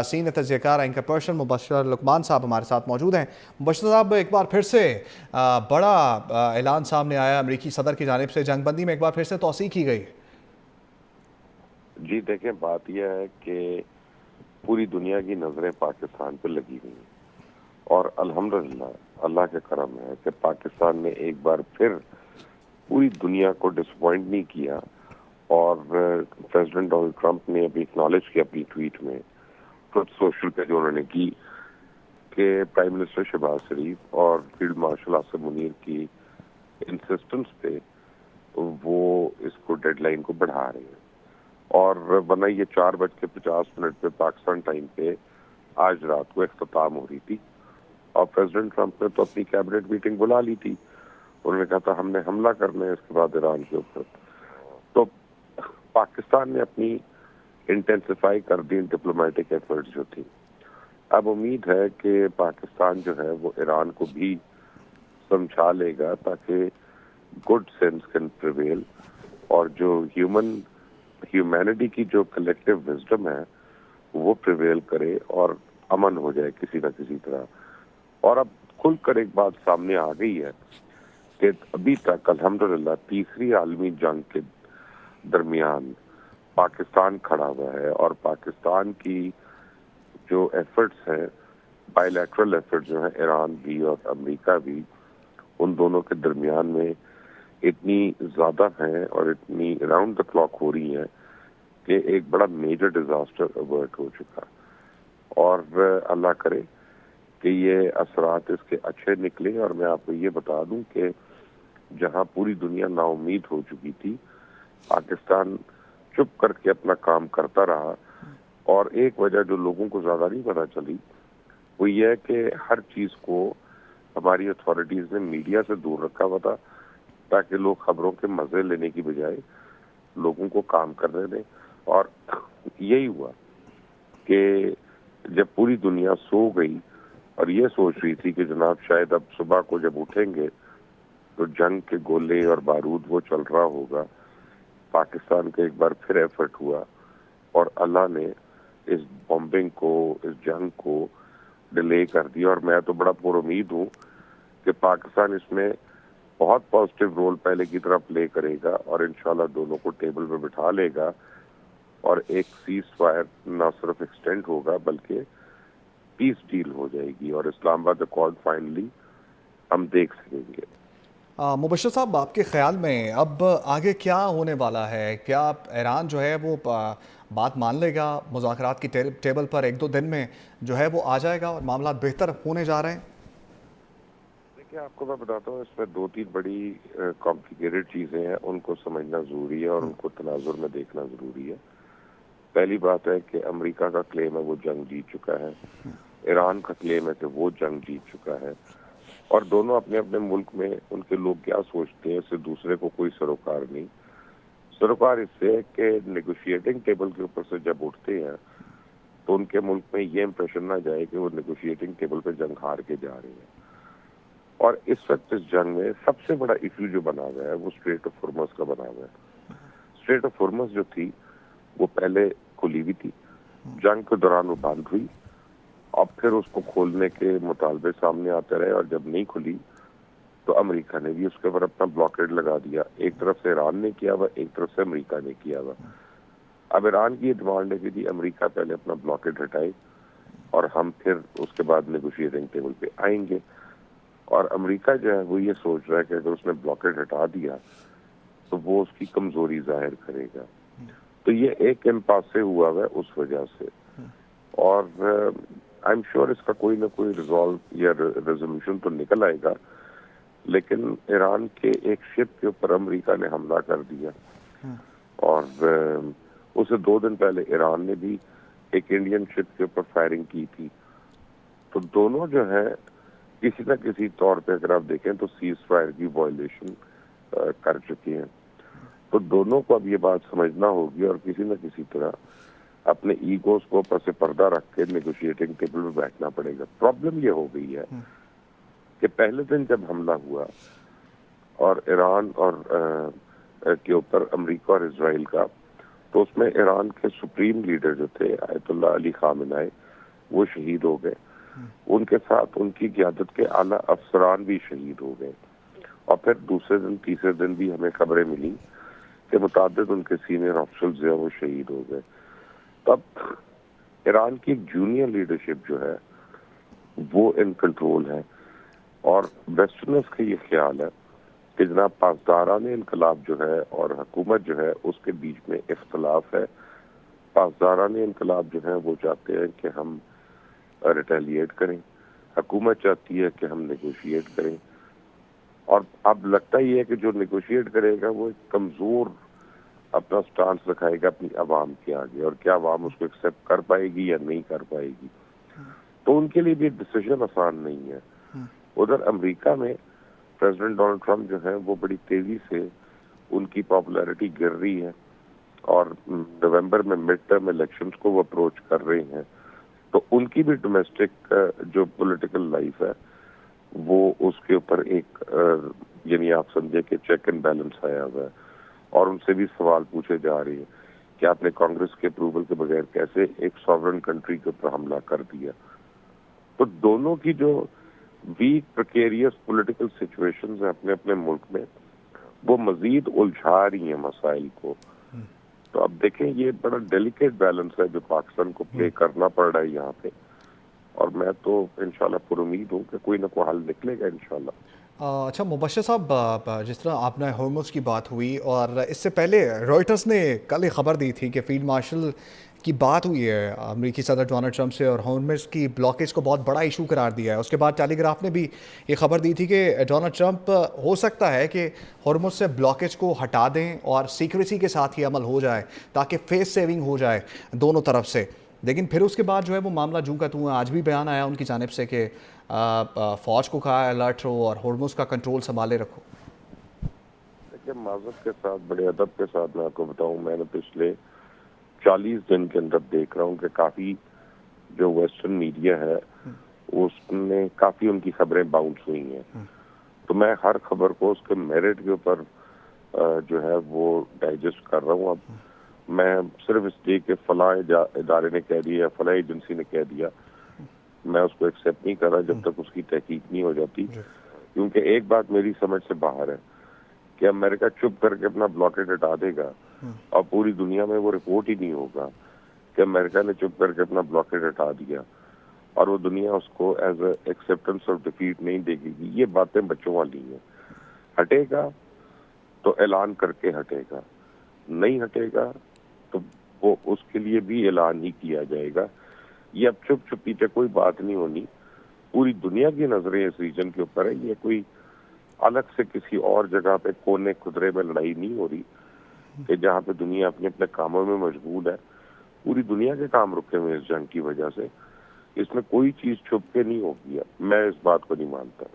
Senior تجزیہ کار anchor person مبشر لقمان صاحب ہمارے ساتھ موجود ہیں۔ مبشر صاحب، ایک بار پھر سے بڑا اعلان سامنے آیا امریکی صدر کی جانب سے، جنگ بندی میں ایک بار پھر سے توسیع کی گئی۔ جی دیکھیں، بات یہ ہے کہ پوری دنیا کی نظریں پاکستان پہ لگی ہوئی ہیں، اور الحمدللہ اللہ کے کرم ہے کہ پاکستان نے ایک بار پھر پوری دنیا کو ڈسپوائنٹ نہیں کیا، اور پریزیڈنٹ ڈونلڈ ٹرمپ نے ابھی اکنالج کیا اپنی ٹویٹ میں، ٹروتھ سوشل پہ جو انہوں نے کی، کہ پرائم منسٹر شہباز شریف اور فیلڈ مارشل آصف منیر کی انسسٹنس پہ وہ اس کو ڈیڈ لائن کو بڑھا رہے ہیں، اور ورنہ یہ 4:50 پہ پاکستان ٹائم پہ آج رات کو اختتام ہو رہی تھی، اور پریزیڈنٹ ٹرمپ نے تو اپنی کیبنٹ میٹنگ بلا لی تھی۔ انہوں نے کہا تھا ہم نے حملہ کرنا ہے اس کے بعد ایران کے اوپر۔ تو پاکستان نے اپنی انٹینسیفائی کر دی ڈپلومیٹک ایفرٹس جو تھی۔ اب امید ہے کہ پاکستان جو ہے وہ ایران کو بھی سمجھا لے گا تاکہ گڈ سینس کین پریویل، اور جو ہیومینٹی کی جو کلیکٹیو وزڈم ہے وہ پریویل کرے اور امن ہو جائے کسی نہ کسی طرح۔ اور اب کھل کر ایک بات سامنے آ گئی ہے کہ ابھی تک الحمدللہ تیسری عالمی جنگ کے درمیان پاکستان کھڑا ہوا ہے، اور پاکستان کی جو ایفرٹس ہیں، بائی لیٹرل ایفرٹس جو ہیں، ایران بھی اور امریکہ بھی، ان دونوں کے درمیان میں اتنی زیادہ ہیں اور اتنی راؤنڈ دا کلاک ہو رہی ہیں کہ ایک بڑا میجر ڈیزاسٹر اوورٹ ہو چکا، اور اللہ کرے کہ یہ اثرات اس کے اچھے نکلے۔ اور میں آپ کو یہ بتا دوں کہ جہاں پوری دنیا نا امید ہو چکی تھی، پاکستان چپ کر کے اپنا کام کرتا رہا، اور ایک وجہ جو لوگوں کو زیادہ نہیں پتا چلی وہ یہ ہے کہ ہر چیز کو ہماری اتھارٹیز نے میڈیا سے دور رکھا ہوا تھا، تاکہ لوگ خبروں کے مزے لینے کی بجائے لوگوں کو کام کرنے دیں۔ اور یہی ہوا کہ جب پوری دنیا سو گئی اور یہ سوچ رہی تھی کہ جناب شاید اب صبح کو جب اٹھیں گے تو جنگ کے گولے اور بارود وہ چل رہا ہوگا، پاکستان کا ایک بار پھر ایفرٹ ہوا، اور اللہ نے اس بمبنگ کو، اس جنگ کو ڈیلے کر دیا۔ اور میں تو بڑا پر امید ہوں کہ پاکستان اس میں بہت پازیٹیو رول پہلے کی طرح پلے کرے گا، اور انشاءاللہ دونوں کو ٹیبل پہ بٹھا لے گا، اور ایک سیز فائر نہ صرف ایکسٹینڈ ہوگا بلکہ پیس ڈیل ہو جائے گی، اور اسلام آباد اکارڈ فائنلی ہم دیکھ سکیں گے۔ مبشر صاحب، آپ کے خیال میں اب آگے کیا ہونے والا ہے؟ کیا ایران جو ہے وہ بات مان لے گا مذاکرات کی ٹیبل پر، ایک دو دن میں جو ہے وہ آ جائے گا اور معاملات بہتر ہونے جا رہے ہیں؟ دیکھیں، آپ کو میں بتاتا ہوں، اس میں 2-3 بڑی کمپلیکیٹڈ چیزیں ہیں، ان کو سمجھنا ضروری ہے اور ان کو تناظر میں دیکھنا ضروری ہے۔ پہلی بات ہے کہ امریکہ کا کلیم ہے وہ جنگ جیت چکا ہے، ایران کا کلیم ہے کہ وہ جنگ جیت چکا ہے، اور دونوں اپنے اپنے ملک میں ان کے لوگ کیا سوچتے ہیں اس سے دوسرے کو کوئی سروکار نہیں۔ سروکار اس سے کہ نیگوشیٹنگ ٹیبل کے اوپر سے جب اٹھتے ہیں تو ان کے ملک میں یہ امپریشن نہ جائے کہ وہ نیگوشیٹنگ ٹیبل پہ جنگ ہار کے جا رہے ہیں۔ اور اس وقت اس جنگ میں سب سے بڑا ایشو جو بنا ہوا ہے وہ اسٹریٹ آف ہارمز کا بنا ہوا ہے۔ اسٹریٹ آف ہارمز جو تھی وہ پہلے کھلی ہوئی تھی، جنگ کے دوران وہ بند ہوئی، اب پھر اس کو کھولنے کے مطالبے سامنے آتے رہے، اور جب نہیں کھلی تو امریکہ نے بھی اس کے اوپر اپنا بلاکیڈ لگا دیا۔ ایک طرف سے ایران نے کیا ہوا، ایک طرف سے امریکہ نے کیا ہوا۔ اب ایران کی یہ ڈیمانڈ ہے کہ جی امریکہ پہلے اپنا بلاکیڈ ہٹائے اور ہم پھر اس کے بعد نیگوشیٹنگ ٹیبل پہ آئیں گے، اور امریکہ جو ہے وہ یہ سوچ رہا ہے کہ اگر اس نے بلاکیڈ ہٹا دیا تو وہ اس کی کمزوری ظاہر کرے گا۔ تو یہ ایک امپاس سے ہوا ہے اس وجہ سے، اور آئی ایم شیور اس کا کوئی نہ کوئی ریزالو یا ریزولوشن تو نکل آئے گا، لیکن ایران کے ایک شپ کے اوپر امریکہ نے حملہ کر دیا، اور اسے 2 دن پہلے ایران نے بھی ایک انڈین شپ کے اوپر فائرنگ کی تھی۔ تو دونوں جو ہے کسی نہ کسی طور پہ اگر آپ دیکھیں تو سیز فائر کی وائلیشن کر چکے ہیں۔ تو دونوں کو اب یہ بات سمجھنا ہوگی اور کسی نہ کسی طرح اپنے ایگوز کو اوپر سے پردہ رکھ کے نیگوشیٹنگ ٹیبل پہ بیٹھنا پڑے گا۔ پرابلم یہ ہو گئی ہے کہ پہلے دن جب حملہ ہوا اور ایران اور کے اوپر امریکہ اور اسرائیل کا، تو اس میں ایران کے سپریم لیڈر جو تھے آیت اللہ علی خامنہ ای، وہ شہید ہو گئے. ان کے ساتھ ان کی قیادت کے اعلیٰ افسران بھی شہید ہو گئے. اور پھر دوسرے دن تیسرے دن بھی ہمیں خبریں ملی کہ متعدد ان کے سینئر آفیسرز جو ہیں وہ شہید ہو گئے. تب ایران کی جونیئر لیڈرشپ جو ہے وہ ان کنٹرول ہے، اور ویسٹرنرز کا یہ خیال ہے کہ جناب پاسداران انقلاب جو ہے اور حکومت جو ہے اس کے بیچ میں اختلاف ہے. پاسداران انقلاب جو ہیں وہ چاہتے ہیں کہ ہم ریٹیلیٹ کریں، حکومت چاہتی ہے کہ ہم نیگوشیٹ کریں. اور اب لگتا ہی ہے کہ جو نیگوشیٹ کرے گا وہ ایک کمزور اپنا سٹانس رکھائے گا اپنی عوام کے آگے، اور کیا عوام اس کو ایکسیپٹ کر پائے گی یا نہیں کر پائے گی. تو ان کے لیے بھی ڈیسیژن آسان نہیں ہے. ادھر امریکہ میں پریزیڈنٹ ڈونلڈ ٹرمپ جو ہے وہ بڑی تیزی سے ان کی پاپولیرٹی گر رہی ہے، اور نومبر میں مڈ ٹرم الیکشنز کو وہ اپروچ کر رہے ہیں. تو ان کی بھی ڈومیسٹک جو پولیٹیکل لائف ہے وہ اس کے اوپر ایک یعنی آپ سمجھے کہ چیک اینڈ بیلنس آیا ہوا ہے. اور ان سے بھی سوال پوچھے جا رہے ہیں کہ آپ نے کانگریس کے اپروول کے بغیر کیسے ایک ساورن کنٹری کے اوپر حملہ کر دیا. تو دونوں کی جو ویک پریکیریس پولیٹیکل سچویشنز ہیں اپنے اپنے ملک میں، وہ مزید الجھا رہی ہیں مسائل کو. تو اب دیکھیں یہ بڑا ڈیلیکیٹ بیلنس ہے جو پاکستان کو پلے کرنا پڑ رہا ہے یہاں پہ، اور میں تو انشاءاللہ پر امید ہوں کہ کوئی نہ کوئی حل نکلے گا انشاءاللہ. اچھا مبشر صاحب، جس طرح آپ نے ہارموز کی بات ہوئی، اور اس سے پہلے رائٹرز نے کل ایک خبر دی تھی کہ فیلڈ مارشل کی بات ہوئی ہے امریکی صدر ڈونلڈ ٹرمپ سے، اور ہارموز کی بلاکیج کو بہت بڑا ایشو قرار دیا ہے. اس کے بعد ٹیلی گراف نے بھی یہ خبر دی تھی کہ ڈونلڈ ٹرمپ ہو سکتا ہے کہ ہارموز سے بلاکیج کو ہٹا دیں اور سیکریسی کے ساتھ ہی عمل ہو جائے تاکہ فیس سیونگ ہو جائے دونوں طرف سے. لیکن پھر اس کے بعد جو ہے وہ معاملہ جوں کا توں ہے. آج بھی بیان آیا ان کی جانب سے کہ فوج کو کہا الرٹ رہو اور ہارموز کا کنٹرول سنبھالے رکھو. دیکھیں معذرت کے ساتھ، بڑے ادب کے ساتھ میں آپ کو بتاؤں، میں نے پچھلے 40 دن کے اندر دیکھ رہا ہوں کہ کافی جو ویسٹرن میڈیا ہے اس میں کافی ان کی خبریں باؤنس ہوئی ہیں. تو میں ہر خبر کو اس کے میرٹ کے اوپر جو ہے وہ ڈائجسٹ کر رہا ہوں. اب میں صرف اس لیے کہ فلاں ادارے نے کہہ دیا، فلاں ایجنسی نے کہہ دیا، میں اس کو ایکسیپٹ نہیں کر رہا جب تک اس کی تحقیق نہیں ہو جاتی. کیونکہ ایک بات میری سمجھ سے باہر ہے کہ امریکہ چپ کر کے اپنا بلاکیٹ ہٹا دے گا اور پوری دنیا میں وہ رپورٹ ہی نہیں ہوگا کہ امریکہ نے چپ کر کے اپنا بلاکیٹ ہٹا دیا، اور وہ دنیا اس کو as a acceptance of defeat نہیں دیکھے گی. یہ باتیں بچوں والی ہیں. ہٹے گا تو اعلان کر کے ہٹے گا، نہیں ہٹے گا تو وہ اس کے لیے بھی اعلان ہی کیا جائے گا. یہ اب چپ چپی پہ کوئی بات نہیں ہونی. پوری دنیا کی نظریں اس ریجن کے اوپر ہے. یہ کوئی الگ سے کسی اور جگہ پہ کونے خدرے میں لڑائی نہیں ہو رہی کہ جہاں پہ دنیا اپنے اپنے کاموں میں مشغول ہے. پوری دنیا کے کام رکے ہوئے اس جنگ کی وجہ سے. اس میں کوئی چیز چھپ کے نہیں ہوگی. میں اس بات کو نہیں مانتا.